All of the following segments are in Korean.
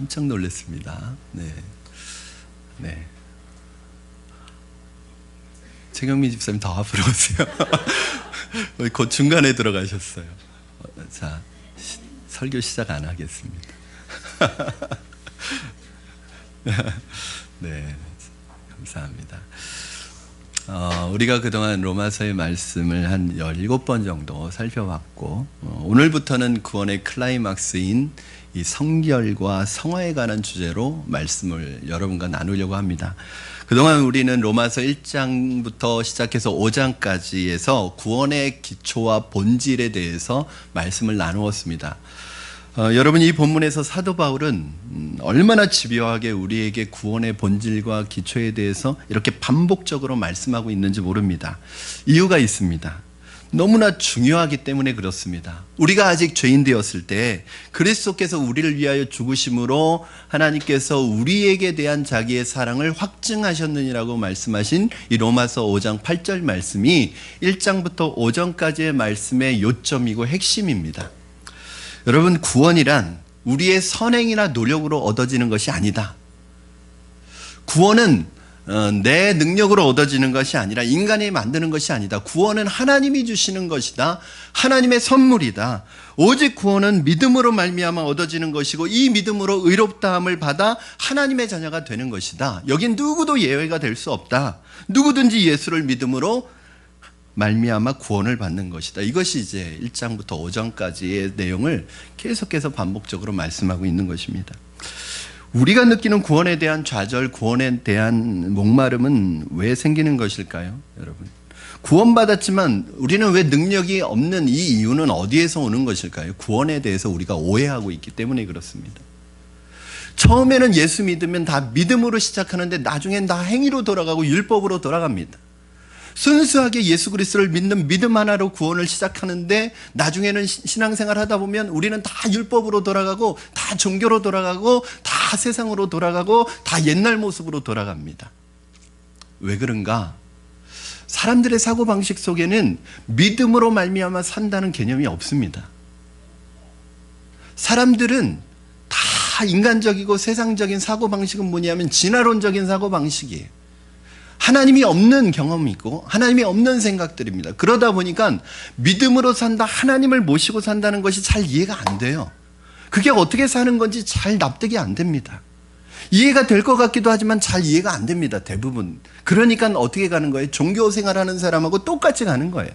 깜짝 놀랐습니다. 네. 네. 최경미 집사님 더 앞으로 오세요. 곧 중간에 들어가셨어요. 자, 설교 시작 안 하겠습니다. 네, 감사합니다. 우리가 그동안 로마서의 말씀을 한 17번 정도 살펴봤고, 오늘부터는 구원의 클라이막스인 이 성결과 성화에 관한 주제로 말씀을 여러분과 나누려고 합니다. 그동안 우리는 로마서 1장부터 시작해서 5장까지에서 구원의 기초와 본질에 대해서 말씀을 나누었습니다. 여러분, 이 본문에서 사도 바울은 얼마나 집요하게 우리에게 구원의 본질과 기초에 대해서 이렇게 반복적으로 말씀하고 있는지 모릅니다. 이유가 있습니다. 너무나 중요하기 때문에 그렇습니다. 우리가 아직 죄인 되었을 때 그리스도께서 우리를 위하여 죽으심으로 하나님께서 우리에게 대한 자기의 사랑을 확증하셨느니라고 말씀하신 이 로마서 5장 8절 말씀이 1장부터 5장까지의 말씀의 요점이고 핵심입니다. 여러분, 구원이란 우리의 선행이나 노력으로 얻어지는 것이 아니다. 구원은 내 능력으로 얻어지는 것이 아니라 인간이 만드는 것이 아니다. 구원은 하나님이 주시는 것이다. 하나님의 선물이다. 오직 구원은 믿음으로 말미암아 얻어지는 것이고 이 믿음으로 의롭다함을 받아 하나님의 자녀가 되는 것이다. 여긴 누구도 예외가 될 수 없다. 누구든지 예수를 믿음으로 말미암아 구원을 받는 것이다. 이것이 이제 1장부터 5장까지의 내용을 계속해서 반복적으로 말씀하고 있는 것입니다. 우리가 느끼는 구원에 대한 좌절, 구원에 대한 목마름은 왜 생기는 것일까요, 여러분? 구원받았지만 우리는 왜 능력이 없는 이 이유는 어디에서 오는 것일까요? 구원에 대해서 우리가 오해하고 있기 때문에 그렇습니다. 처음에는 예수 믿으면 다 믿음으로 시작하는데 나중엔 다 행위로 돌아가고 율법으로 돌아갑니다. 순수하게 예수 그리스도를 믿는 믿음 하나로 구원을 시작하는데 나중에는 신앙생활 하다 보면 우리는 다 율법으로 돌아가고 다 종교로 돌아가고 다 세상으로 돌아가고 다 옛날 모습으로 돌아갑니다. 왜 그런가? 사람들의 사고방식 속에는 믿음으로 말미암아 산다는 개념이 없습니다. 사람들은 다 인간적이고 세상적인 사고방식은 뭐냐면 진화론적인 사고방식이에요. 하나님이 없는 경험이고 하나님이 없는 생각들입니다. 그러다 보니까 믿음으로 산다, 하나님을 모시고 산다는 것이 잘 이해가 안 돼요. 그게 어떻게 사는 건지 잘 납득이 안 됩니다. 이해가 될 것 같기도 하지만 잘 이해가 안 됩니다. 대부분. 그러니까 어떻게 가는 거예요? 종교 생활하는 사람하고 똑같이 가는 거예요.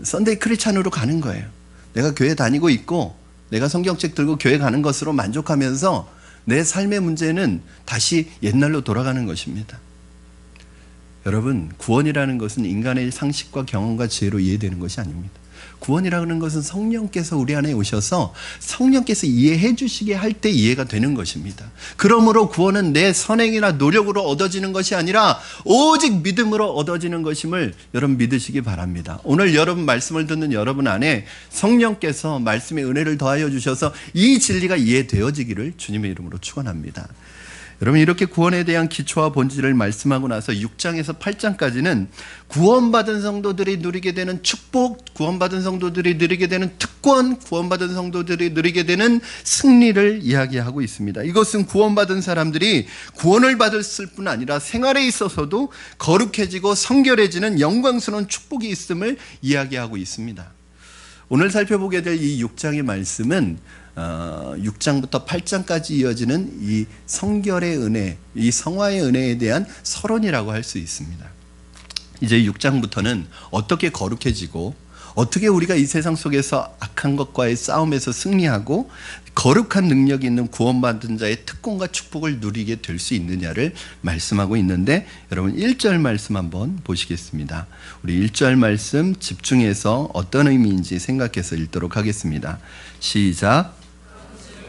선데이 크리스찬으로 가는 거예요. 내가 교회 다니고 있고 내가 성경책 들고 교회 가는 것으로 만족하면서 내 삶의 문제는 다시 옛날로 돌아가는 것입니다. 여러분, 구원이라는 것은 인간의 상식과 경험과 지혜로 이해되는 것이 아닙니다. 구원이라는 것은 성령께서 우리 안에 오셔서 성령께서 이해해 주시게 할 때 이해가 되는 것입니다. 그러므로 구원은 내 선행이나 노력으로 얻어지는 것이 아니라 오직 믿음으로 얻어지는 것임을 여러분 믿으시기 바랍니다. 오늘 여러분 말씀을 듣는 여러분 안에 성령께서 말씀의 은혜를 더하여 주셔서 이 진리가 이해되어지기를 주님의 이름으로 축원합니다. 여러분, 이렇게 구원에 대한 기초와 본질을 말씀하고 나서 6장에서 8장까지는 구원받은 성도들이 누리게 되는 축복, 구원받은 성도들이 누리게 되는 특권, 구원받은 성도들이 누리게 되는 승리를 이야기하고 있습니다. 이것은 구원받은 사람들이 구원을 받았을 뿐 아니라 생활에 있어서도 거룩해지고 성결해지는 영광스러운 축복이 있음을 이야기하고 있습니다. 오늘 살펴보게 될 이 6장의 말씀은 6장부터 8장까지 이어지는 이 성결의 은혜, 이 성화의 은혜에 대한 서론이라고 할 수 있습니다. 이제 6장부터는 어떻게 거룩해지고 어떻게 우리가 이 세상 속에서 악한 것과의 싸움에서 승리하고 거룩한 능력이 있는 구원받은 자의 특권과 축복을 누리게 될 수 있느냐를 말씀하고 있는데, 여러분 1절 말씀 한번 보시겠습니다. 우리 1절 말씀 집중해서 어떤 의미인지 생각해서 읽도록 하겠습니다. 시작.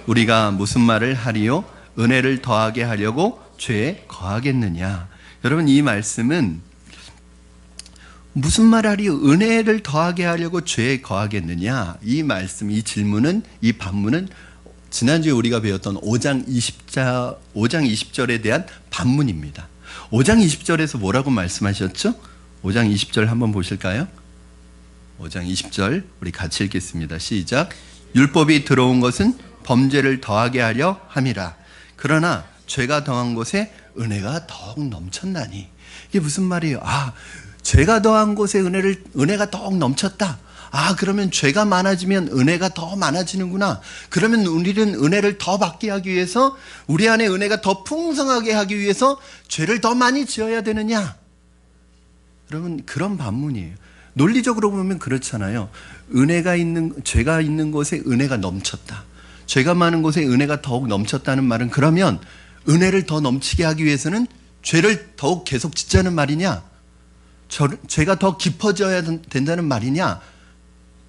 우리가 무슨 말을 하리요? 은혜를 더하게 하려고 죄에 거하겠느냐? 여러분, 이 말씀은 무슨 말하리요? 은혜를 더하게 하려고 죄에 거하겠느냐? 이 말씀, 이 질문은, 이 반문은 지난주에 우리가 배웠던 5장 20절에 대한 반문입니다. 5장 20절에서 뭐라고 말씀하셨죠? 5장 20절 한번 보실까요? 5장 20절 우리 같이 읽겠습니다. 시작. 율법이 들어온 것은 범죄를 더하게 하려 함이라. 그러나 죄가 더한 곳에 은혜가 더욱 넘쳤나니. 이게 무슨 말이에요? 죄가 더한 곳에 은혜가 더욱 넘쳤다. 그러면 죄가 많아지면 은혜가 더 많아지는구나. 그러면 우리는 은혜를 더 받게 하기 위해서, 우리 안에 은혜가 더 풍성하게 하기 위해서 죄를 더 많이 지어야 되느냐? 여러분, 그런 반문이에요. 논리적으로 보면 그렇잖아요. 죄가 있는 곳에 은혜가 넘쳤다. 죄가 많은 곳에 은혜가 더욱 넘쳤다는 말은, 그러면 은혜를 더 넘치게 하기 위해서는 죄를 더욱 계속 짓자는 말이냐? 죄가 더 깊어져야 된다는 말이냐?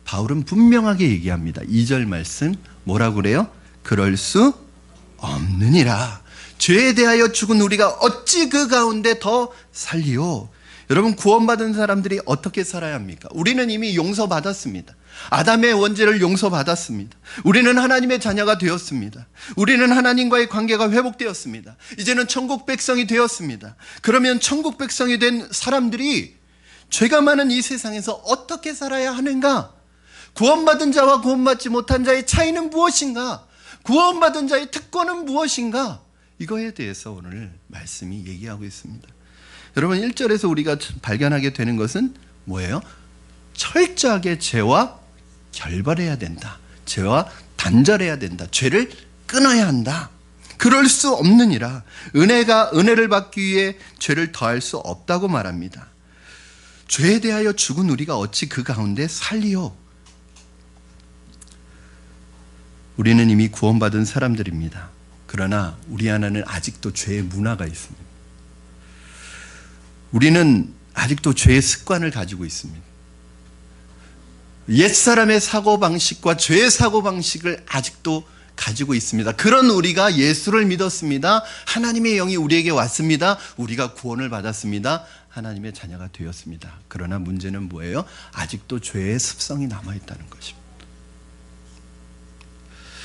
바울은 분명하게 얘기합니다. 2절 말씀 뭐라고 그래요? 그럴 수 없느니라. 죄에 대하여 죽은 우리가 어찌 그 가운데 더 살리요? 여러분, 구원받은 사람들이 어떻게 살아야 합니까? 우리는 이미 용서받았습니다. 아담의 원죄를 용서받았습니다. 우리는 하나님의 자녀가 되었습니다. 우리는 하나님과의 관계가 회복되었습니다. 이제는 천국 백성이 되었습니다. 그러면 천국 백성이 된 사람들이 죄가 많은 이 세상에서 어떻게 살아야 하는가? 구원받은 자와 구원받지 못한 자의 차이는 무엇인가? 구원받은 자의 특권은 무엇인가? 이거에 대해서 오늘 말씀이 얘기하고 있습니다. 여러분, 1절에서 우리가 발견하게 되는 것은 뭐예요? 철저하게 죄와 결별해야 된다. 죄와 단절해야 된다. 죄를 끊어야 한다. 그럴 수 없느니라. 은혜를 받기 위해 죄를 더할 수 없다고 말합니다. 죄에 대하여 죽은 우리가 어찌 그 가운데 살리요? 우리는 이미 구원받은 사람들입니다. 그러나 우리 안에는 아직도 죄의 문화가 있습니다. 우리는 아직도 죄의 습관을 가지고 있습니다. 옛사람의 사고방식과 죄의 사고방식을 아직도 가지고 있습니다. 그런 우리가 예수를 믿었습니다. 하나님의 영이 우리에게 왔습니다. 우리가 구원을 받았습니다. 하나님의 자녀가 되었습니다. 그러나 문제는 뭐예요? 아직도 죄의 습성이 남아있다는 것입니다.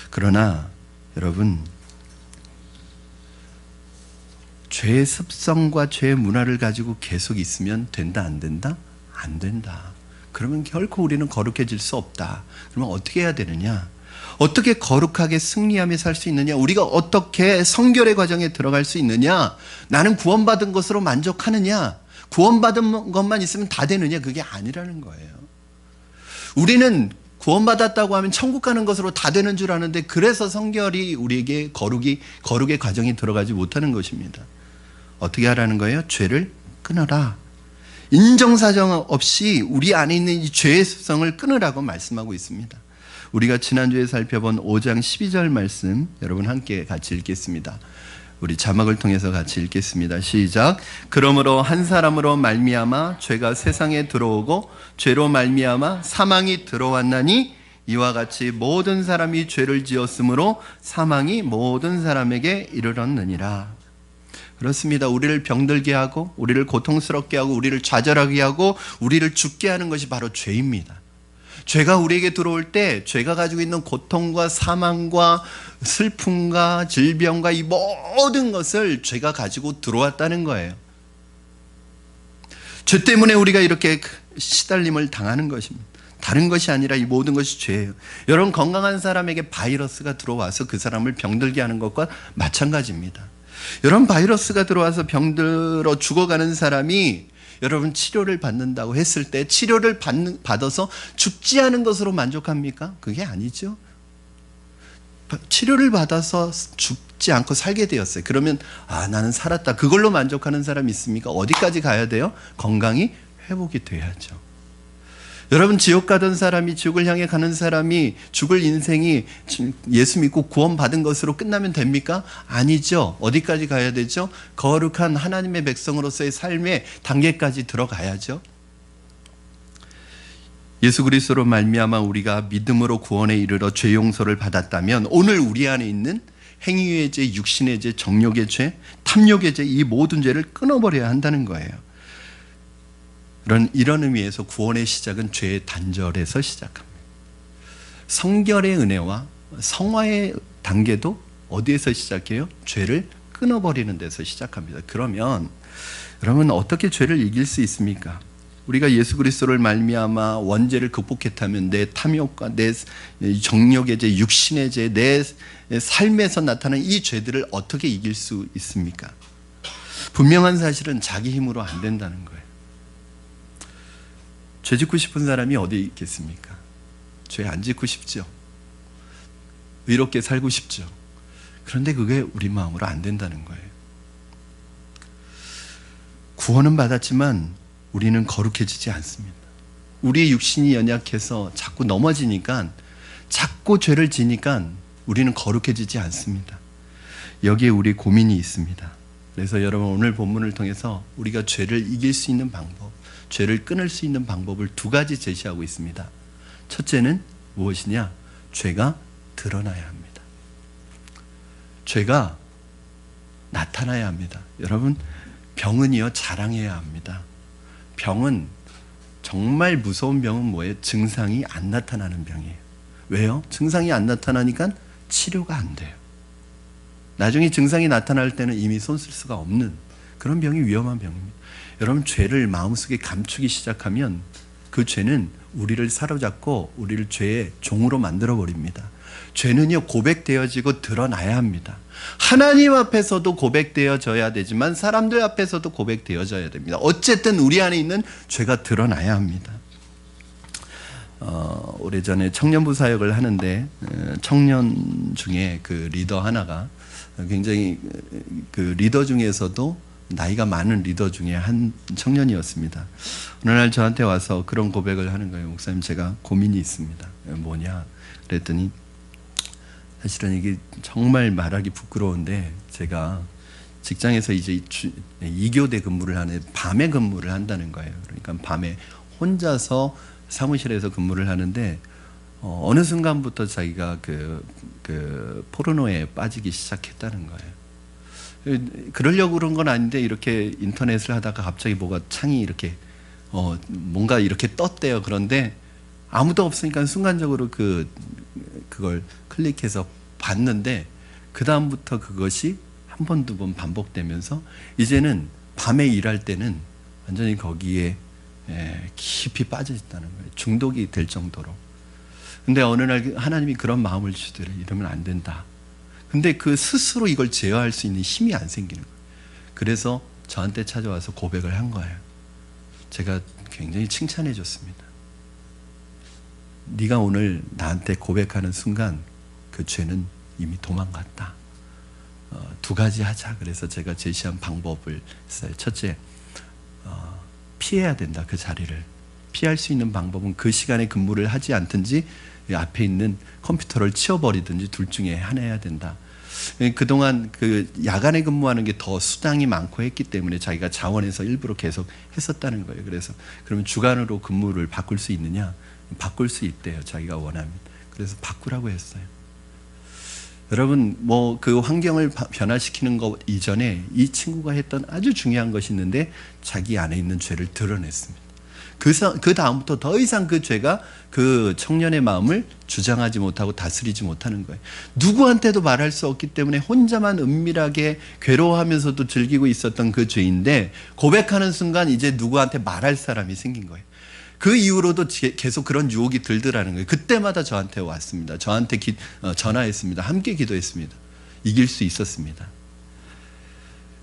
그러나 여러분, 죄의 습성과 죄의 문화를 가지고 계속 있으면 된다, 안 된다? 안 된다. 그러면 결코 우리는 거룩해질 수 없다. 그러면 어떻게 해야 되느냐? 어떻게 거룩하게 승리하며 살 수 있느냐? 우리가 어떻게 성결의 과정에 들어갈 수 있느냐? 나는 구원받은 것으로 만족하느냐? 구원받은 것만 있으면 다 되느냐? 그게 아니라는 거예요. 우리는 구원받았다고 하면 천국 가는 것으로 다 되는 줄 아는데, 그래서 성결이 우리에게 거룩의 과정에 들어가지 못하는 것입니다. 어떻게 하라는 거예요? 죄를 끊어라. 인정사정 없이 우리 안에 있는 이 죄의 습성을 끊으라고 말씀하고 있습니다. 우리가 지난주에 살펴본 5장 12절 말씀, 여러분 함께 같이 읽겠습니다. 우리 자막을 통해서 같이 읽겠습니다. 시작. 그러므로 한 사람으로 말미암아 죄가 세상에 들어오고 죄로 말미암아 사망이 들어왔나니, 이와 같이 모든 사람이 죄를 지었으므로 사망이 모든 사람에게 이르렀느니라. 그렇습니다. 우리를 병들게 하고, 우리를 고통스럽게 하고, 우리를 좌절하게 하고, 우리를 죽게 하는 것이 바로 죄입니다. 죄가 우리에게 들어올 때 죄가 가지고 있는 고통과 사망과 슬픔과 질병과 이 모든 것을 죄가 가지고 들어왔다는 거예요. 죄 때문에 우리가 이렇게 시달림을 당하는 것입니다. 다른 것이 아니라 이 모든 것이 죄예요. 여러분, 건강한 사람에게 바이러스가 들어와서 그 사람을 병들게 하는 것과 마찬가지입니다. 여러분, 바이러스가 들어와서 병들어 죽어가는 사람이 여러분 치료를 받는다고 했을 때 치료를 받아서 죽지 않은 것으로 만족합니까? 그게 아니죠. 치료를 받아서 죽지 않고 살게 되었어요. 그러면 나는 살았다, 그걸로 만족하는 사람이 있습니까? 어디까지 가야 돼요? 건강이 회복이 돼야죠. 여러분, 지옥 가던 사람이, 지옥을 향해 가는 사람이, 죽을 인생이 예수 믿고 구원받은 것으로 끝나면 됩니까? 아니죠. 어디까지 가야 되죠? 거룩한 하나님의 백성으로서의 삶의 단계까지 들어가야죠. 예수 그리스도로 말미암아 우리가 믿음으로 구원에 이르러 죄 용서를 받았다면, 오늘 우리 안에 있는 행위의 죄, 육신의 죄, 정욕의 죄, 탐욕의 죄, 이 모든 죄를 끊어버려야 한다는 거예요. 이런 의미에서 구원의 시작은 죄의 단절에서 시작합니다. 성결의 은혜와 성화의 단계도 어디에서 시작해요? 죄를 끊어버리는 데서 시작합니다. 그러면 여러분, 어떻게 죄를 이길 수 있습니까? 우리가 예수 그리스도를 말미암아 원죄를 극복했다면 내 탐욕과 내 정욕의 죄, 육신의 죄, 내 삶에서 나타나는 이 죄들을 어떻게 이길 수 있습니까? 분명한 사실은 자기 힘으로 안 된다는 거예요. 죄 짓고 싶은 사람이 어디 있겠습니까? 죄 안 짓고 싶죠. 의롭게 살고 싶죠. 그런데 그게 우리 마음으로 안 된다는 거예요. 구원은 받았지만 우리는 거룩해지지 않습니다. 우리의 육신이 연약해서 자꾸 넘어지니까, 자꾸 죄를 지니까 우리는 거룩해지지 않습니다. 여기에 우리 고민이 있습니다. 그래서 여러분, 오늘 본문을 통해서 우리가 죄를 이길 수 있는 방법, 죄를 끊을 수 있는 방법을 두 가지 제시하고 있습니다. 첫째는 무엇이냐? 죄가 드러나야 합니다. 죄가 나타나야 합니다. 여러분, 병은요, 자랑해야 합니다. 병은, 정말 무서운 병은 뭐예요? 증상이 안 나타나는 병이에요. 왜요? 증상이 안 나타나니까 치료가 안 돼요. 나중에 증상이 나타날 때는 이미 손 쓸 수가 없는 그런 병이 위험한 병입니다. 여러분, 죄를 마음속에 감추기 시작하면 그 죄는 우리를 사로잡고 우리를 죄의 종으로 만들어버립니다. 죄는요, 고백되어지고 드러나야 합니다. 하나님 앞에서도 고백되어져야 되지만 사람들 앞에서도 고백되어져야 됩니다. 어쨌든 우리 안에 있는 죄가 드러나야 합니다. 오래전에 청년부 사역을 하는데 청년 중에 그 리더 하나가 굉장히 그 리더 중에서도 나이가 많은 리더 중에 한 청년이었습니다. 어느 날 저한테 와서 그런 고백을 하는 거예요. 목사님, 제가 고민이 있습니다. 뭐냐? 그랬더니 사실은 이게 정말 말하기 부끄러운데, 제가 직장에서 이제 2교대 근무를 하는, 밤에 근무를 한다는 거예요. 그러니까 밤에 혼자서 사무실에서 근무를 하는데 어느 순간부터 자기가 그 포르노에 빠지기 시작했다는 거예요. 그러려고 그런 건 아닌데 이렇게 인터넷을 하다가 갑자기 뭐가 창이 이렇게 뭔가 이렇게 떴대요. 그런데 아무도 없으니까 순간적으로 그걸 클릭해서 봤는데, 그 다음부터 그것이 한 번, 두 번 반복되면서 이제는 밤에 일할 때는 완전히 거기에 깊이 빠져 있다는 거예요. 중독이 될 정도로. 근데 어느 날 하나님이 그런 마음을 주더래. 이러면 안 된다. 근데 그 스스로 이걸 제어할 수 있는 힘이 안 생기는 거예요. 그래서 저한테 찾아와서 고백을 한 거예요. 제가 굉장히 칭찬해 줬습니다. 네가 오늘 나한테 고백하는 순간 그 죄는 이미 도망갔다. 두 가지 하자. 그래서 제가 제시한 방법을 했어요. 첫째, 피해야 된다. 그 자리를 피할 수 있는 방법은 그 시간에 근무를 하지 않든지 앞에 있는 컴퓨터를 치워버리든지 둘 중에 하나 해야 된다. 그동안 그 야간에 근무하는 게 더 수당이 많고 했기 때문에 자기가 자원해서 일부러 계속 했었다는 거예요. 그래서 그러면 주간으로 근무를 바꿀 수 있느냐? 바꿀 수 있대요. 자기가 원하면. 그래서 바꾸라고 했어요. 여러분, 뭐 그 환경을 변화시키는 것 이전에 이 친구가 했던 아주 중요한 것이 있는데, 자기 안에 있는 죄를 드러냈습니다. 그 다음부터 더 이상 그 죄가 그 청년의 마음을 주장하지 못하고 다스리지 못하는 거예요. 누구한테도 말할 수 없기 때문에 혼자만 은밀하게 괴로워하면서도 즐기고 있었던 그 죄인데, 고백하는 순간 이제 누구한테 말할 사람이 생긴 거예요. 그 이후로도 계속 그런 유혹이 들더라는 거예요. 그때마다 저한테 왔습니다. 저한테 전화했습니다. 함께 기도했습니다. 이길 수 있었습니다.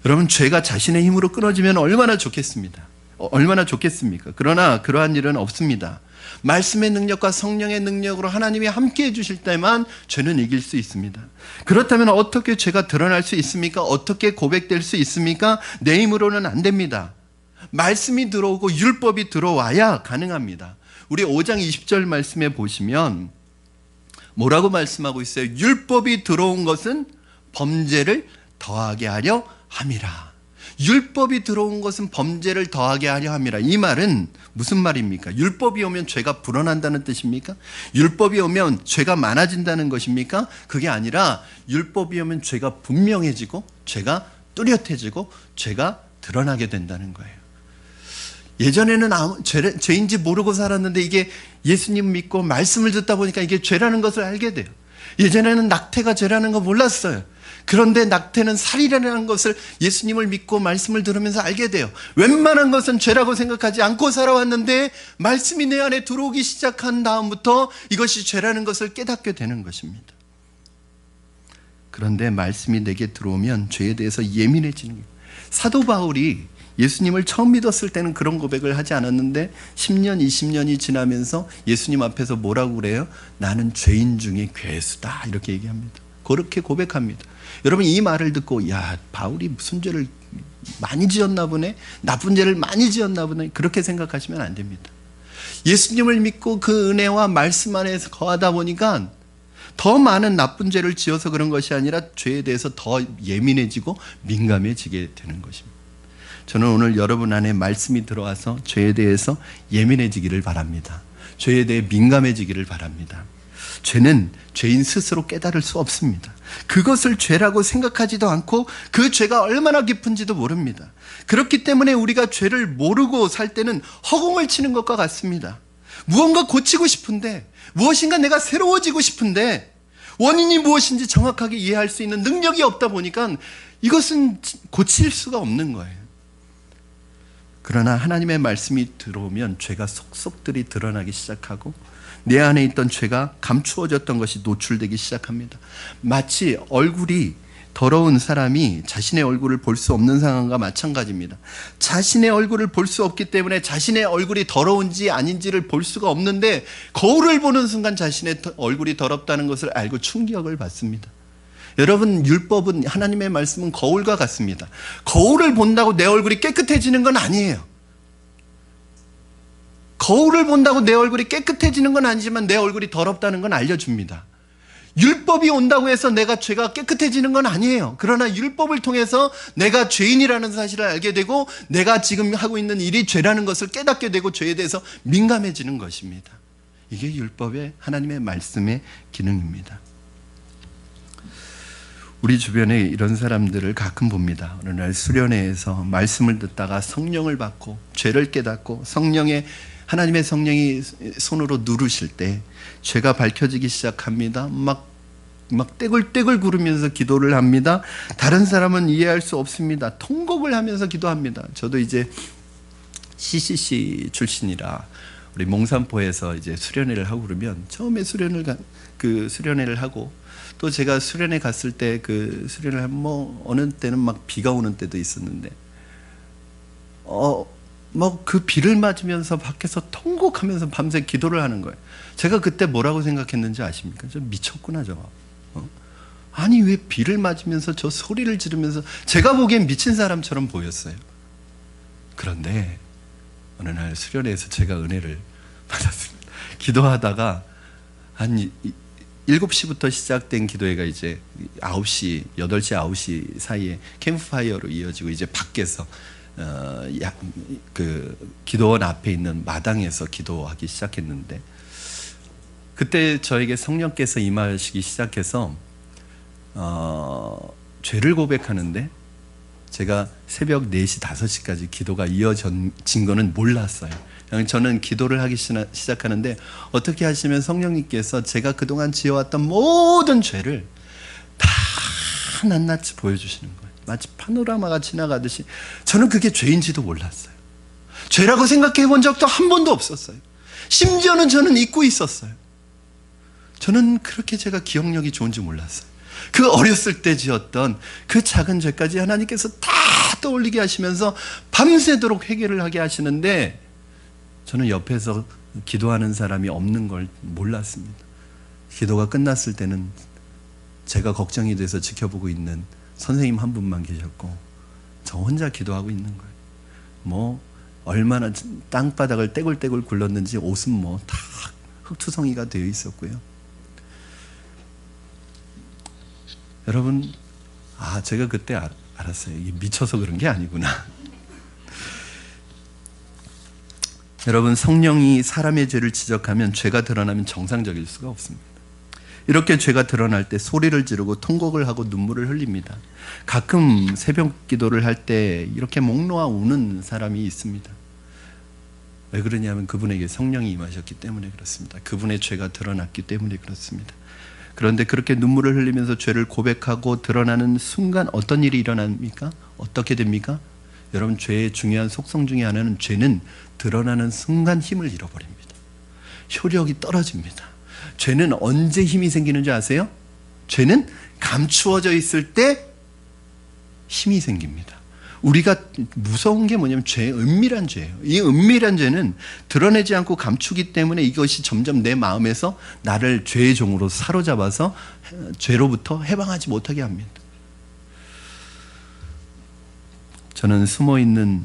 여러분, 죄가 자신의 힘으로 끊어지면 얼마나 좋겠습니다. 얼마나 좋겠습니까? 그러나 그러한 일은 없습니다. 말씀의 능력과 성령의 능력으로 하나님이 함께 해주실 때만 죄는 이길 수 있습니다. 그렇다면 어떻게 죄가 드러날 수 있습니까? 어떻게 고백될 수 있습니까? 내 힘으로는 안 됩니다. 말씀이 들어오고 율법이 들어와야 가능합니다. 우리 5장 20절 말씀에 보시면 뭐라고 말씀하고 있어요? 율법이 들어온 것은 범죄를 더하게 하려 함이라. 율법이 들어온 것은 범죄를 더하게 하려 함이라. 이 말은 무슨 말입니까? 율법이 오면 죄가 불어난다는 뜻입니까? 율법이 오면 죄가 많아진다는 것입니까? 그게 아니라 율법이 오면 죄가 분명해지고 죄가 뚜렷해지고 죄가 드러나게 된다는 거예요. 예전에는 죄인지 모르고 살았는데 이게 예수님 믿고 말씀을 듣다 보니까 이게 죄라는 것을 알게 돼요. 예전에는 낙태가 죄라는 거 몰랐어요. 그런데 낙태는 살이라는 것을 예수님을 믿고 말씀을 들으면서 알게 돼요. 웬만한 것은 죄라고 생각하지 않고 살아왔는데 말씀이 내 안에 들어오기 시작한 다음부터 이것이 죄라는 것을 깨닫게 되는 것입니다. 그런데 말씀이 내게 들어오면 죄에 대해서 예민해지는 거예요. 사도 바울이 예수님을 처음 믿었을 때는 그런 고백을 하지 않았는데 10년, 20년이 지나면서 예수님 앞에서 뭐라고 그래요? 나는 죄인 중에 괴수다, 이렇게 얘기합니다. 그렇게 고백합니다. 여러분, 이 말을 듣고 야, 바울이 무슨 죄를 많이 지었나 보네, 나쁜 죄를 많이 지었나 보네, 그렇게 생각하시면 안 됩니다. 예수님을 믿고 그 은혜와 말씀 안에서 거하다 보니까 더 많은 나쁜 죄를 지어서 그런 것이 아니라 죄에 대해서 더 예민해지고 민감해지게 되는 것입니다. 저는 오늘 여러분 안에 말씀이 들어와서 죄에 대해서 예민해지기를 바랍니다. 죄에 대해 민감해지기를 바랍니다. 죄는 죄인 스스로 깨달을 수 없습니다. 그것을 죄라고 생각하지도 않고 그 죄가 얼마나 깊은지도 모릅니다. 그렇기 때문에 우리가 죄를 모르고 살 때는 허공을 치는 것과 같습니다. 무언가 고치고 싶은데, 무엇인가 내가 새로워지고 싶은데 원인이 무엇인지 정확하게 이해할 수 있는 능력이 없다 보니까 이것은 고칠 수가 없는 거예요. 그러나 하나님의 말씀이 들어오면 죄가 속속들이 드러나기 시작하고 내 안에 있던 죄가 감추어졌던 것이 노출되기 시작합니다. 마치 얼굴이 더러운 사람이 자신의 얼굴을 볼 수 없는 상황과 마찬가지입니다. 자신의 얼굴을 볼 수 없기 때문에 자신의 얼굴이 더러운지 아닌지를 볼 수가 없는데 거울을 보는 순간 자신의 얼굴이 더럽다는 것을 알고 충격을 받습니다. 여러분, 율법은, 하나님의 말씀은 거울과 같습니다. 거울을 본다고 내 얼굴이 깨끗해지는 건 아니에요. 거울을 본다고 내 얼굴이 깨끗해지는 건 아니지만 내 얼굴이 더럽다는 건 알려줍니다. 율법이 온다고 해서 내가 죄가 깨끗해지는 건 아니에요. 그러나 율법을 통해서 내가 죄인이라는 사실을 알게 되고 내가 지금 하고 있는 일이 죄라는 것을 깨닫게 되고 죄에 대해서 민감해지는 것입니다. 이게 율법의, 하나님의 말씀의 기능입니다. 우리 주변에 이런 사람들을 가끔 봅니다. 어느 날 수련회에서 말씀을 듣다가 성령을 받고 죄를 깨닫고 하나님의 성령이 손으로 누르실 때 죄가 밝혀지기 시작합니다. 막 떼굴떼굴 구르면서 기도를 합니다. 다른 사람은 이해할 수 없습니다. 통곡을 하면서 기도합니다. 저도 이제 CCC 출신이라 우리 몽산포에서 이제 수련회를 하고 그러면 처음에 수련회를 하고 또 제가 수련회 갔을 때 그 수련을 어느 때는 막 비가 오는 때도 있었는데 그 비를 맞으면서 밖에서 통곡하면서 밤새 기도를 하는 거예요. 제가 그때 뭐라고 생각했는지 아십니까? 저 미쳤구나 저거. 아니 왜 비를 맞으면서 저 소리를 지르면서, 제가 보기엔 미친 사람처럼 보였어요. 그런데 어느 날 수련회에서 제가 은혜를 받았습니다. 기도하다가 한 7시부터 시작된 기도회가 이제 9시, 8시, 9시 사이에 캠프파이어로 이어지고 이제 밖에서 기도원 앞에 있는 마당에서 기도하기 시작했는데 그때 저에게 성령께서 임하시기 시작해서 죄를 고백하는데 제가 새벽 4시, 5시까지 기도가 이어진 거는 몰랐어요. 저는 기도를 하기 시작하는데 어떻게 하시면 성령님께서 제가 그동안 지어왔던 모든 죄를 다 낱낱이 보여주시는 거예요. 마치 파노라마가 지나가듯이. 저는 그게 죄인지도 몰랐어요. 죄라고 생각해 본 적도 한 번도 없었어요. 심지어는 저는 잊고 있었어요. 저는 그렇게 제가 기억력이 좋은지 몰랐어요. 그 어렸을 때 지었던 그 작은 죄까지 하나님께서 다 떠올리게 하시면서 밤새도록 회개를 하게 하시는데 저는 옆에서 기도하는 사람이 없는 걸 몰랐습니다. 기도가 끝났을 때는 제가 걱정이 돼서 지켜보고 있는 선생님 한 분만 계셨고 저 혼자 기도하고 있는 거예요. 얼마나 땅바닥을 떼굴떼굴 굴렀는지 옷은 다 흙투성이가 되어 있었고요. 여러분, 제가 그때 알았어요. 이게 미쳐서 그런 게 아니구나. 여러분, 성령이 사람의 죄를 지적하면 죄가 드러나면 정상적일 수가 없습니다. 이렇게 죄가 드러날 때 소리를 지르고 통곡을 하고 눈물을 흘립니다. 가끔 새벽 기도를 할 때 이렇게 목 놓아 우는 사람이 있습니다. 왜 그러냐면 그분에게 성령이 임하셨기 때문에 그렇습니다. 그분의 죄가 드러났기 때문에 그렇습니다. 그런데 그렇게 눈물을 흘리면서 죄를 고백하고 드러나는 순간 어떤 일이 일어납니까? 어떻게 됩니까? 여러분, 죄의 중요한 속성 중에 하나는 죄는 드러나는 순간 힘을 잃어버립니다. 효력이 떨어집니다. 죄는 언제 힘이 생기는 줄 아세요? 죄는 감추어져 있을 때 힘이 생깁니다. 우리가 무서운 게 뭐냐면 은밀한 죄예요. 이 은밀한 죄는 드러내지 않고 감추기 때문에 이것이 점점 내 마음에서 나를 죄의 종으로 사로잡아서 죄로부터 해방하지 못하게 합니다. 저는 숨어있는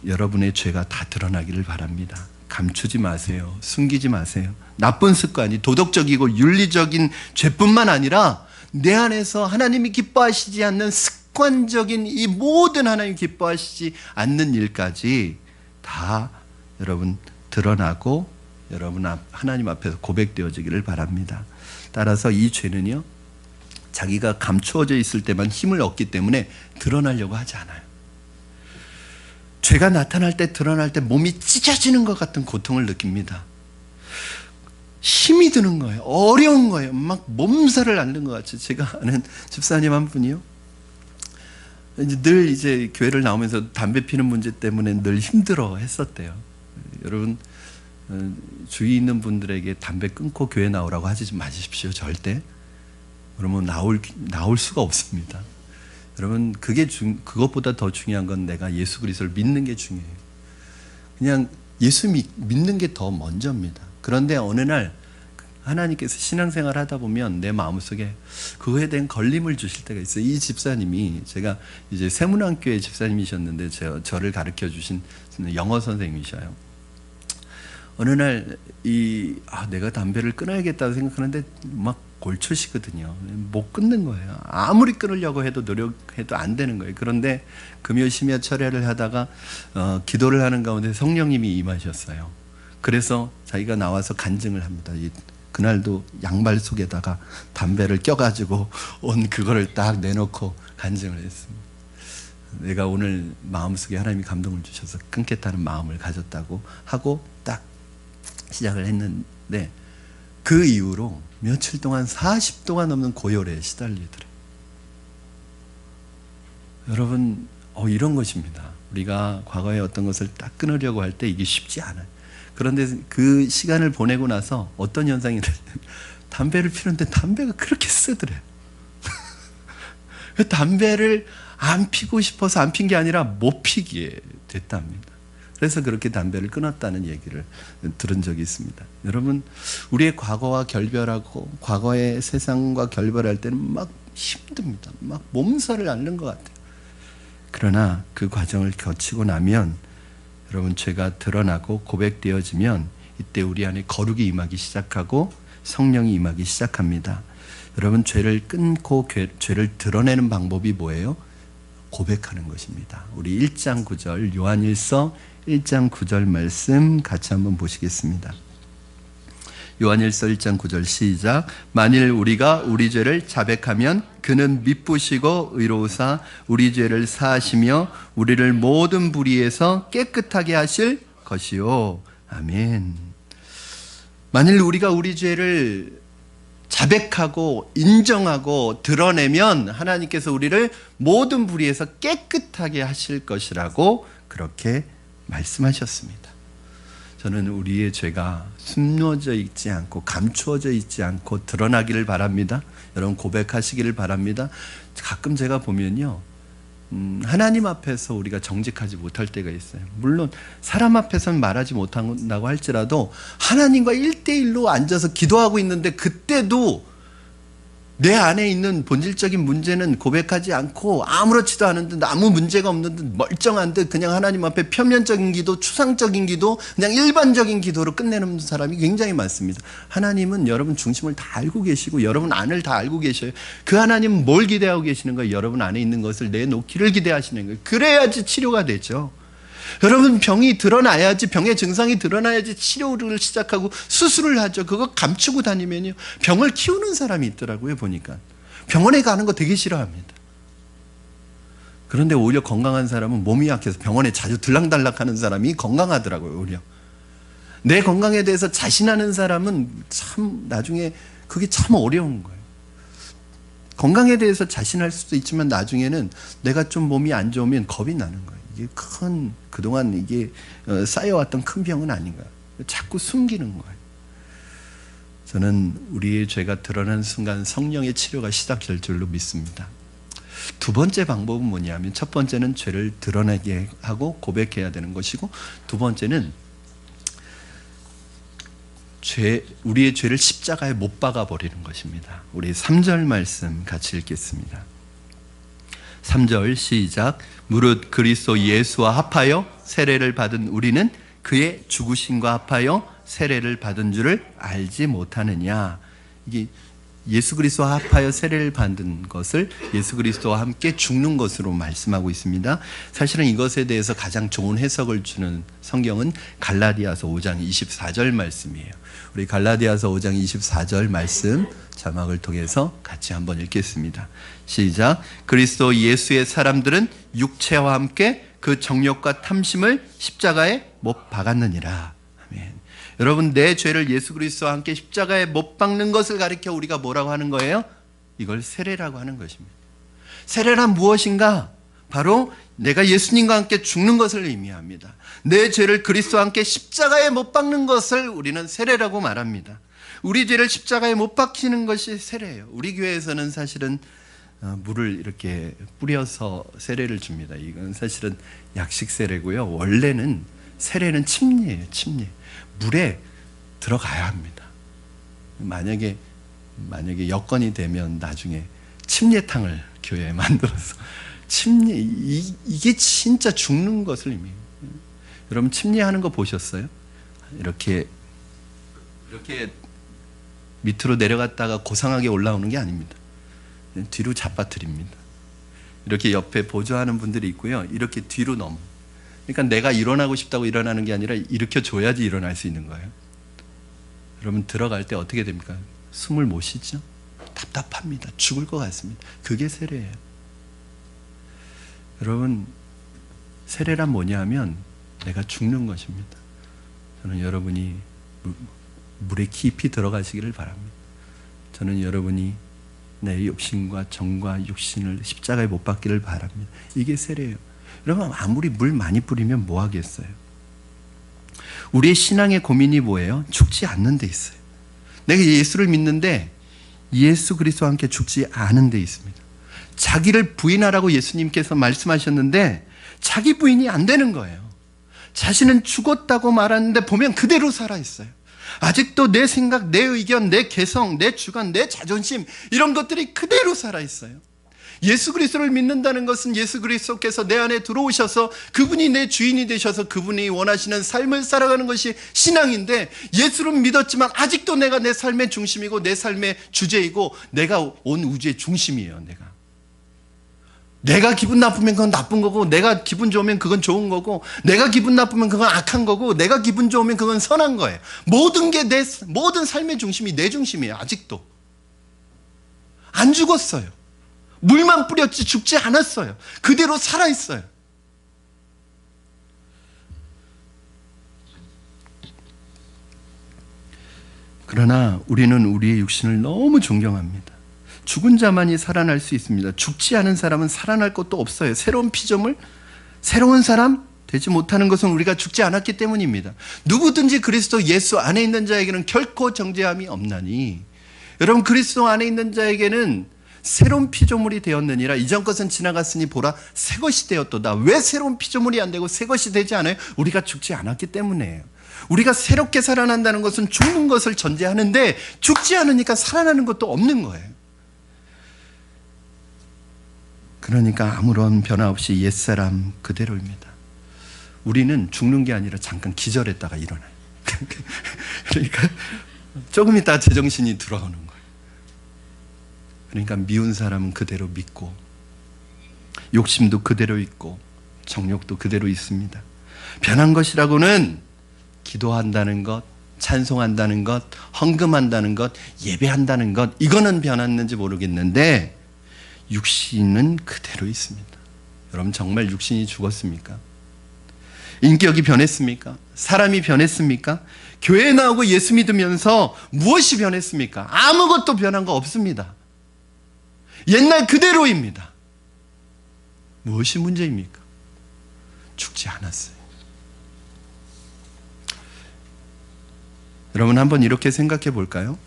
여러분의 죄가 다 드러나기를 바랍니다. 감추지 마세요. 숨기지 마세요. 나쁜 습관이 도덕적이고 윤리적인 죄뿐만 아니라 내 안에서 하나님이 기뻐하시지 않는 습관적인 이 모든 하나님 기뻐하시지 않는 일까지 다 여러분 드러나고 여러분 하나님 앞에서 고백되어지기를 바랍니다. 따라서 이 죄는요, 자기가 감추어져 있을 때만 힘을 얻기 때문에 드러나려고 하지 않아요. 죄가 나타날 때, 드러날 때 몸이 찢어지는 것 같은 고통을 느낍니다. 힘이 드는 거예요. 어려운 거예요. 막 몸살을 앓는 것 같이. 제가 아는 집사님 한 분이요, 늘 이제 교회를 나오면서 담배 피는 문제 때문에 늘 힘들어 했었대요. 여러분, 주위 있는 분들에게 담배 끊고 교회 나오라고 하지 마십시오. 절대. 그러면 나올 수가 없습니다. 여러분, 그것보다 더 중요한 건 내가 예수 그리스도를 믿는 게 중요해요. 그냥 예수 믿는 게 더 먼저입니다. 그런데 어느 날 하나님께서 신앙생활 하다 보면 내 마음속에 그거에 대한 걸림을 주실 때가 있어요. 이 집사님이, 제가 이제 세문안교회 집사님이셨는데 저를 가르쳐 주신 영어 선생님이셔요. 어느 날 내가 담배를 끊어야겠다고 생각하는데 막 골초시거든요. 못 끊는 거예요. 아무리 끊으려고 해도 노력해도 안 되는 거예요. 그런데 금요 심야 철야를 하다가 기도를 하는 가운데 성령님이 임하셨어요. 그래서 자기가 나와서 간증을 합니다. 그날도 양발 속에다가 담배를 껴가지고 그거를 딱 내놓고 간증을 했습니다. 내가 오늘 마음속에 하나님이 감동을 주셔서 끊겠다는 마음을 가졌다고 하고 딱 시작을 했는데, 그 이후로 며칠 동안 40도가 넘는 고열에 시달리더래요. 여러분, 이런 것입니다. 우리가 과거에 어떤 것을 딱 끊으려고 할 때 이게 쉽지 않아요. 그런데 그 시간을 보내고 나서 어떤 현상이 담배를 피우는데 담배가 그렇게 쓰더래요. 담배를 안 피고 싶어서 안 핀 게 아니라 못 피게 됐답니다. 그래서 그렇게 담배를 끊었다는 얘기를 들은 적이 있습니다. 여러분, 우리의 과거와 결별하고 과거의 세상과 결별할 때는 막 힘듭니다. 막 몸살을 앓는 것 같아요. 그러나 그 과정을 거치고 나면 여러분, 죄가 드러나고 고백되어지면 이때 우리 안에 거룩이 임하기 시작하고 성령이 임하기 시작합니다. 여러분, 죄를 끊고 죄를 드러내는 방법이 뭐예요? 고백하는 것입니다. 우리 1장 9절, 요한일서 1장 9절 말씀 같이 한번 보시겠습니다. 요한일서 1장 9절 시작. 만일 우리가 우리 죄를 자백하면 그는 미쁘시고 의로우사 우리 죄를 사하시며 우리를 모든 불의에서 깨끗하게 하실 것이요. 아멘. 만일 우리가 우리 죄를 자백하고 인정하고 드러내면 하나님께서 우리를 모든 불의에서 깨끗하게 하실 것이라고 그렇게 말씀하셨습니다. 저는 우리의 죄가 숨겨져 있지 않고 감추어져 있지 않고 드러나기를 바랍니다. 여러분, 고백하시기를 바랍니다. 가끔 제가 보면요, 하나님 앞에서 우리가 정직하지 못할 때가 있어요. 물론 사람 앞에서는 말하지 못한다고 할지라도 하나님과 1대1로 앉아서 기도하고 있는데 그때도 내 안에 있는 본질적인 문제는 고백하지 않고 아무렇지도 않은 듯, 아무 문제가 없는 듯, 멀쩡한 듯 그냥 하나님 앞에 표면적인 기도, 추상적인 기도, 그냥 일반적인 기도로 끝내는 사람이 굉장히 많습니다. 하나님은 여러분 중심을 다 알고 계시고 여러분 안을 다 알고 계셔요. 그 하나님은 뭘 기대하고 계시는 거예요? 여러분 안에 있는 것을 내놓기를 기대하시는 거예요. 그래야지 치료가 되죠. 여러분, 병이 드러나야지, 병의 증상이 드러나야지 치료를 시작하고 수술을 하죠. 그거 감추고 다니면요, 병을 키우는 사람이 있더라고요. 보니까 병원에 가는 거 되게 싫어합니다. 그런데 오히려 건강한 사람은 몸이 약해서 병원에 자주 들락달락하는 사람이 건강하더라고요. 오히려 내 건강에 대해서 자신하는 사람은 참 나중에 그게 참 어려운 거예요. 건강에 대해서 자신할 수도 있지만 나중에는 내가 좀 몸이 안 좋으면 겁이 나는 거예요. 이게 그동안 이게 쌓여왔던 큰 병은 아닌가. 자꾸 숨기는 거예요. 저는 우리의 죄가 드러나는 순간 성령의 치료가 시작될 줄로 믿습니다. 두 번째 방법은 뭐냐면, 첫 번째는 죄를 드러내게 하고 고백해야 되는 것이고, 두 번째는 우리의 죄를 십자가에 못 박아 버리는 것입니다. 우리 3절 말씀 같이 읽겠습니다. 3절 시작. 무릇 그리스도 예수와 합하여 세례를 받은 우리는 그의 죽으심과 합하여 세례를 받은 줄을 알지 못하느냐. 이게 예수 그리스도와 합하여 세례를 받은 것을 예수 그리스도와 함께 죽는 것으로 말씀하고 있습니다. 사실은 이것에 대해서 가장 좋은 해석을 주는 성경은 갈라디아서 5장 24절 말씀이에요. 우리 갈라디아서 5장 24절 말씀 자막을 통해서 같이 한번 읽겠습니다. 시작. 그리스도 예수의 사람들은 육체와 함께 그 정욕과 탐심을 십자가에 못 박았느니라. 아멘. 여러분, 내 죄를 예수 그리스도와 함께 십자가에 못 박는 것을 가리켜 우리가 뭐라고 하는 거예요? 이걸 세례라고 하는 것입니다. 세례란 무엇인가? 바로 내가 예수님과 함께 죽는 것을 의미합니다. 내 죄를 그리스도와 함께 십자가에 못 박는 것을 우리는 세례라고 말합니다. 우리 죄를 십자가에 못 박히는 것이 세례예요. 우리 교회에서는 사실은 물을 이렇게 뿌려서 세례를 줍니다. 이건 사실은 약식 세례고요. 원래는 세례는 침례예요. 침례. 물에 들어가야 합니다. 만약에 여건이 되면 나중에 침례탕을 교회에 만들어서 침례, 이게 진짜 죽는 것을 의미해요. 여러분, 침례하는 거 보셨어요? 이렇게 밑으로 내려갔다가 고상하게 올라오는 게 아닙니다. 뒤로 잡아뜨립니다. 이렇게 옆에 보조하는 분들이 있고요. 이렇게 뒤로 넘어. 그러니까 내가 일어나고 싶다고 일어나는 게 아니라 일으켜줘야지 일어날 수 있는 거예요. 여러분, 들어갈 때 어떻게 됩니까? 숨을 못 쉬죠? 답답합니다. 죽을 것 같습니다. 그게 세례예요. 여러분, 세례란 뭐냐면 내가 죽는 것입니다. 저는 여러분이 물에 깊이 들어가시기를 바랍니다. 저는 여러분이 내 욕심과 정과 육신을 십자가에 못 박기를 바랍니다. 이게 세례예요. 여러분, 아무리 물 많이 뿌리면 뭐 하겠어요? 우리의 신앙의 고민이 뭐예요? 죽지 않는 데 있어요. 내가 예수를 믿는데 예수 그리스도와 함께 죽지 않은 데 있습니다. 자기를 부인하라고 예수님께서 말씀하셨는데 자기 부인이 안 되는 거예요. 자신은 죽었다고 말하는데 보면 그대로 살아있어요. 아직도 내 생각, 내 의견, 내 개성, 내 주관, 내 자존심, 이런 것들이 그대로 살아있어요. 예수 그리스도를 믿는다는 것은 예수 그리스도께서 내 안에 들어오셔서 그분이 내 주인이 되셔서 그분이 원하시는 삶을 살아가는 것이 신앙인데, 예수를 믿었지만 아직도 내가 내 삶의 중심이고 내 삶의 주제이고 내가 온 우주의 중심이에요. 내가 기분 나쁘면 그건 나쁜 거고, 내가 기분 좋으면 그건 좋은 거고, 내가 기분 나쁘면 그건 악한 거고, 내가 기분 좋으면 그건 선한 거예요. 모든 게 모든 삶의 중심이 내 중심이에요. 아직도 안 죽었어요. 물만 뿌렸지 죽지 않았어요. 그대로 살아있어요. 그러나 우리는 우리의 육신을 너무 존경합니다. 죽은 자만이 살아날 수 있습니다. 죽지 않은 사람은 살아날 것도 없어요. 새로운 피조물, 새로운 사람 되지 못하는 것은 우리가 죽지 않았기 때문입니다. 누구든지 그리스도 예수 안에 있는 자에게는 결코 정죄함이 없나니, 여러분, 그리스도 안에 있는 자에게는 새로운 피조물이 되었느니라. 이전 것은 지나갔으니 보라, 새 것이 되었도다. 왜 새로운 피조물이 안 되고 새 것이 되지 않아요? 우리가 죽지 않았기 때문이에요. 우리가 새롭게 살아난다는 것은 죽는 것을 전제하는데, 죽지 않으니까 살아나는 것도 없는 거예요. 그러니까 아무런 변화 없이 옛사람 그대로입니다. 우리는 죽는 게 아니라 잠깐 기절했다가 일어나요. 그러니까 조금 있다가 제정신이 돌아오는 거예요. 그러니까 미운 사람은 그대로 믿고, 욕심도 그대로 있고, 정욕도 그대로 있습니다. 변한 것이라고는 기도한다는 것, 찬송한다는 것, 헌금한다는 것, 예배한다는 것, 이거는 변했는지 모르겠는데 육신은 그대로 있습니다. 여러분, 정말 육신이 죽었습니까? 인격이 변했습니까? 사람이 변했습니까? 교회에 나오고 예수 믿으면서 무엇이 변했습니까? 아무것도 변한 거 없습니다. 옛날 그대로입니다. 무엇이 문제입니까? 죽지 않았어요. 여러분 한번 이렇게 생각해 볼까요?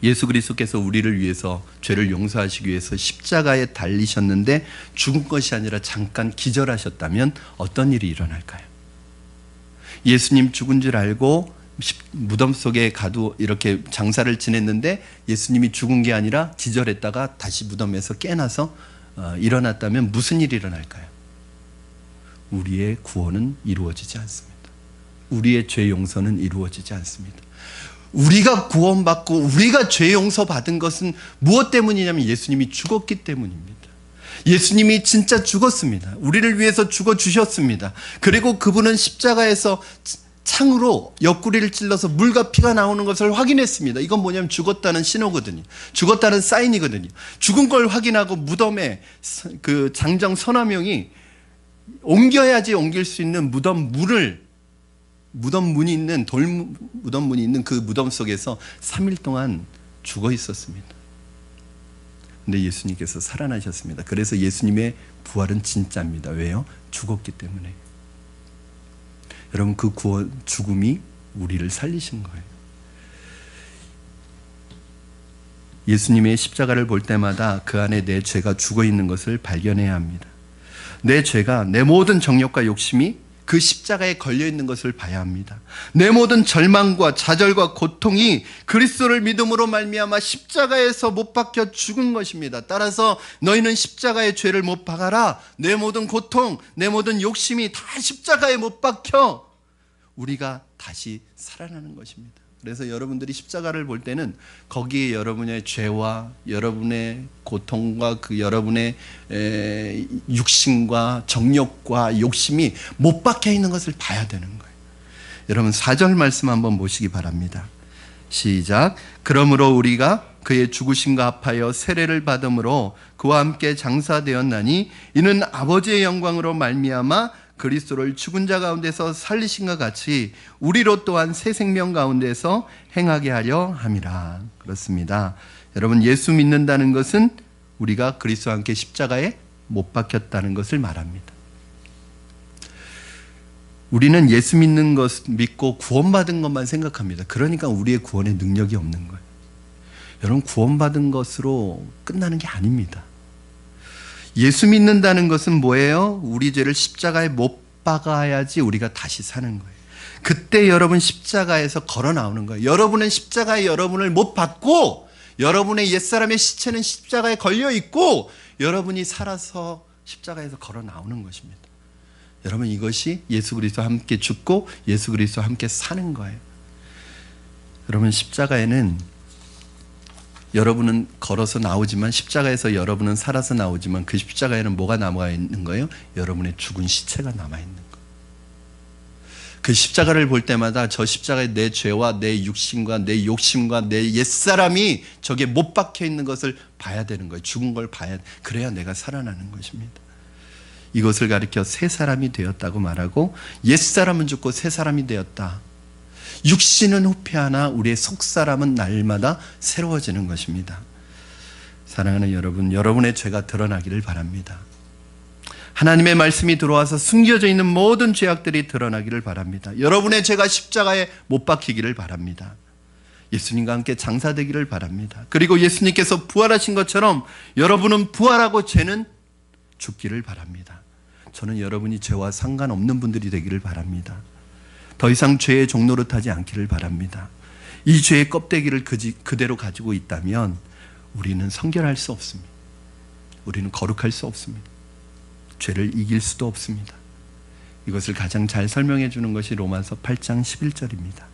예수 그리스도께서 우리를 위해서 죄를 용서하시기 위해서 십자가에 달리셨는데 죽은 것이 아니라 잠깐 기절하셨다면 어떤 일이 일어날까요? 예수님 죽은 줄 알고 무덤 속에 가도 이렇게 장사를 지냈는데 예수님이 죽은 게 아니라 기절했다가 다시 무덤에서 깨나서 일어났다면 무슨 일이 일어날까요? 우리의 구원은 이루어지지 않습니다. 우리의 죄 용서는 이루어지지 않습니다. 우리가 구원받고 우리가 죄 용서받은 것은 무엇 때문이냐면 예수님이 죽었기 때문입니다. 예수님이 진짜 죽었습니다. 우리를 위해서 죽어주셨습니다. 그리고 그분은 십자가에서 창으로 옆구리를 찔러서 물과 피가 나오는 것을 확인했습니다. 이건 뭐냐면 죽었다는 신호거든요. 죽었다는 사인이거든요. 죽은 걸 확인하고 무덤에 그 장정 서남용이 옮겨야지 옮길 수 있는 무덤문이 있는 무덤문이 있는 그 무덤 속에서 3일 동안 죽어 있었습니다. 근데 예수님께서 살아나셨습니다. 그래서 예수님의 부활은 진짜입니다. 왜요? 죽었기 때문에. 여러분 그 죽음이 우리를 살리신 거예요. 예수님의 십자가를 볼 때마다 그 안에 내 죄가 죽어 있는 것을 발견해야 합니다. 내 죄가, 내 모든 정욕과 욕심이 그 십자가에 걸려 있는 것을 봐야 합니다. 내 모든 절망과 좌절과 고통이 그리스도를 믿음으로 말미암아 십자가에서 못 박혀 죽은 것입니다. 따라서 너희는 십자가의 죄를 못 박아라. 내 모든 고통, 내 모든 욕심이 다 십자가에 못 박혀 우리가 다시 살아나는 것입니다. 그래서 여러분들이 십자가를 볼 때는 거기에 여러분의 죄와 여러분의 고통과 그 여러분의 육신과 정욕과 욕심이 못 박혀 있는 것을 봐야 되는 거예요. 여러분 4절 말씀 한번 보시기 바랍니다. 시작. 그러므로 우리가 그의 죽으심과 합하여 세례를 받음으로 그와 함께 장사되었나니 이는 아버지의 영광으로 말미암아 그리스도를 죽은 자 가운데서 살리신과 같이 우리로 또한 새 생명 가운데서 행하게 하려 함이라. 그렇습니다. 여러분 예수 믿는다는 것은 우리가 그리스도와 함께 십자가에 못 박혔다는 것을 말합니다. 우리는 예수 믿는 것 믿고 구원받은 것만 생각합니다. 그러니까 우리의 구원에 능력이 없는 거예요. 여러분 구원받은 것으로 끝나는 게 아닙니다. 예수 믿는다는 것은 뭐예요? 우리 죄를 십자가에 못 박아야지 우리가 다시 사는 거예요. 그때 여러분 십자가에서 걸어 나오는 거예요. 여러분은 십자가에 여러분을 못 박고 여러분의 옛사람의 시체는 십자가에 걸려 있고 여러분이 살아서 십자가에서 걸어 나오는 것입니다. 여러분 이것이 예수 그리스도와 함께 죽고 예수 그리스도와 함께 사는 거예요. 여러분 십자가에는 여러분은 걸어서 나오지만 십자가에서 여러분은 살아서 나오지만 그 십자가에는 뭐가 남아 있는 거예요? 여러분의 죽은 시체가 남아 있는 거예요. 그 십자가를 볼 때마다 저 십자가에 내 죄와 내 육신과 내 욕심과 내 옛사람이 저게 못 박혀 있는 것을 봐야 되는 거예요. 죽은 걸 봐야, 그래야 내가 살아나는 것입니다. 이것을 가리켜 새 사람이 되었다고 말하고 옛사람은 죽고 새 사람이 되었다. 육신은 후패하나 우리의 속사람은 날마다 새로워지는 것입니다. 사랑하는 여러분, 여러분의 죄가 드러나기를 바랍니다. 하나님의 말씀이 들어와서 숨겨져 있는 모든 죄악들이 드러나기를 바랍니다. 여러분의 죄가 십자가에 못 박히기를 바랍니다. 예수님과 함께 장사되기를 바랍니다. 그리고 예수님께서 부활하신 것처럼 여러분은 부활하고 죄는 죽기를 바랍니다. 저는 여러분이 죄와 상관없는 분들이 되기를 바랍니다. 더 이상 죄의 종노릇 하지 않기를 바랍니다. 이 죄의 껍데기를 그대로 가지고 있다면 우리는 성결할 수 없습니다. 우리는 거룩할 수 없습니다. 죄를 이길 수도 없습니다. 이것을 가장 잘 설명해 주는 것이 로마서 8장 11절입니다.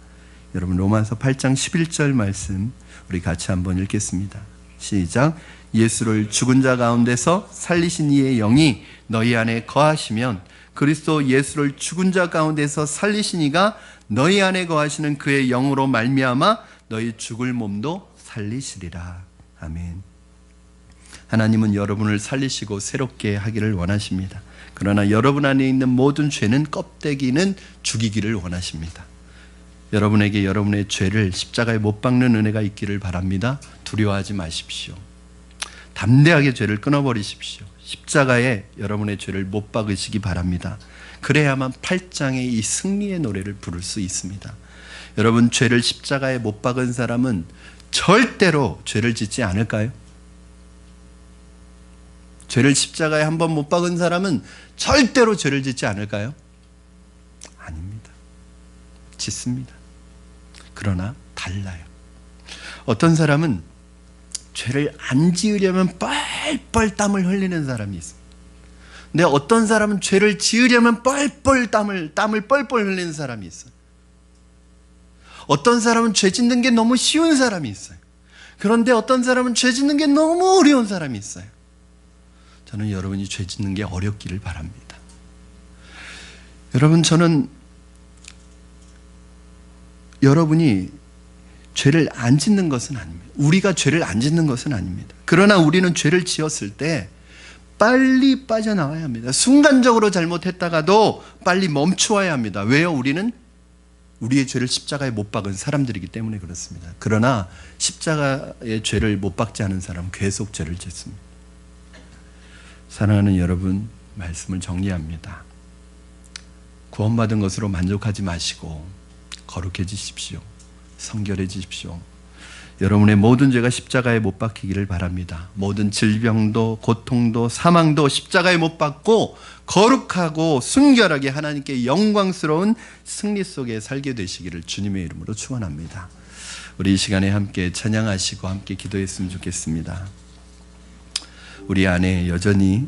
여러분 로마서 8장 11절 말씀 우리 같이 한번 읽겠습니다. 시작. 예수를 죽은 자 가운데서 살리신 이의 영이 너희 안에 거하시면 그리스도 예수를 죽은 자 가운데서 살리신 이가 너희 안에 거하시는 그의 영으로 말미암아 너희 죽을 몸도 살리시리라. 아멘. 하나님은 여러분을 살리시고 새롭게 하기를 원하십니다. 그러나 여러분 안에 있는 모든 죄는 껍데기는 죽이기를 원하십니다. 여러분에게 여러분의 죄를 십자가에 못 박는 은혜가 있기를 바랍니다. 두려워하지 마십시오. 담대하게 죄를 끊어버리십시오. 십자가에 여러분의 죄를 못 박으시기 바랍니다. 그래야만 8장의 이 승리의 노래를 부를 수 있습니다. 여러분, 죄를 십자가에 못 박은 사람은 절대로 죄를 짓지 않을까요? 죄를 십자가에 한번 못 박은 사람은 절대로 죄를 짓지 않을까요? 아닙니다. 짓습니다. 그러나 달라요. 어떤 사람은 죄를 안 지으려면 뻘뻘 땀을 흘리는 사람이 있습니다. 근데 어떤 사람은 죄를 지으려면 뻘뻘 땀을 뻘뻘 흘리는 사람이 있어요. 어떤 사람은 죄 짓는 게 너무 쉬운 사람이 있어요. 그런데 어떤 사람은 죄 짓는 게 너무 어려운 사람이 있어요. 저는 여러분이 죄 짓는 게 어렵기를 바랍니다. 여러분, 저는 여러분이 죄를 안 짓는 것은 아닙니다. 우리가 죄를 안 짓는 것은 아닙니다. 그러나 우리는 죄를 지었을 때 빨리 빠져나와야 합니다. 순간적으로 잘못했다가도 빨리 멈추어야 합니다. 왜요? 우리는 우리의 죄를 십자가에 못 박은 사람들이기 때문에 그렇습니다. 그러나 십자가의 죄를 못 박지 않은 사람은 계속 죄를 짓습니다. 사랑하는 여러분, 말씀을 정리합니다. 구원받은 것으로 만족하지 마시고 거룩해지십시오. 성결해지십시오. 여러분의 모든 죄가 십자가에 못 박히기를 바랍니다. 모든 질병도 고통도 사망도 십자가에 못 박고 거룩하고 순결하게 하나님께 영광스러운 승리 속에 살게 되시기를 주님의 이름으로 축원합니다. 우리 이 시간에 함께 찬양하시고 함께 기도했으면 좋겠습니다. 우리 안에 여전히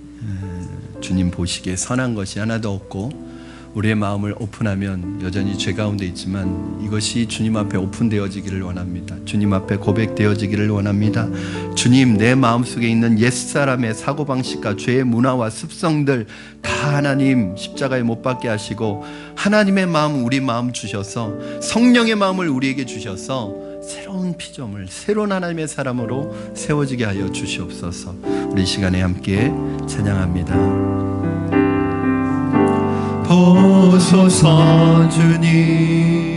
주님 보시기에 선한 것이 하나도 없고 우리의 마음을 오픈하면 여전히 죄 가운데 있지만 이것이 주님 앞에 오픈되어지기를 원합니다. 주님 앞에 고백되어지기를 원합니다. 주님, 내 마음속에 있는 옛사람의 사고방식과 죄의 문화와 습성들 다 하나님 십자가에 못 박게 하시고 하나님의 마음, 우리 마음 주셔서 성령의 마음을 우리에게 주셔서 새로운 피조물, 새로운 하나님의 사람으로 세워지게 하여 주시옵소서. 우리 시간에 함께 찬양합니다. 보소서 주님,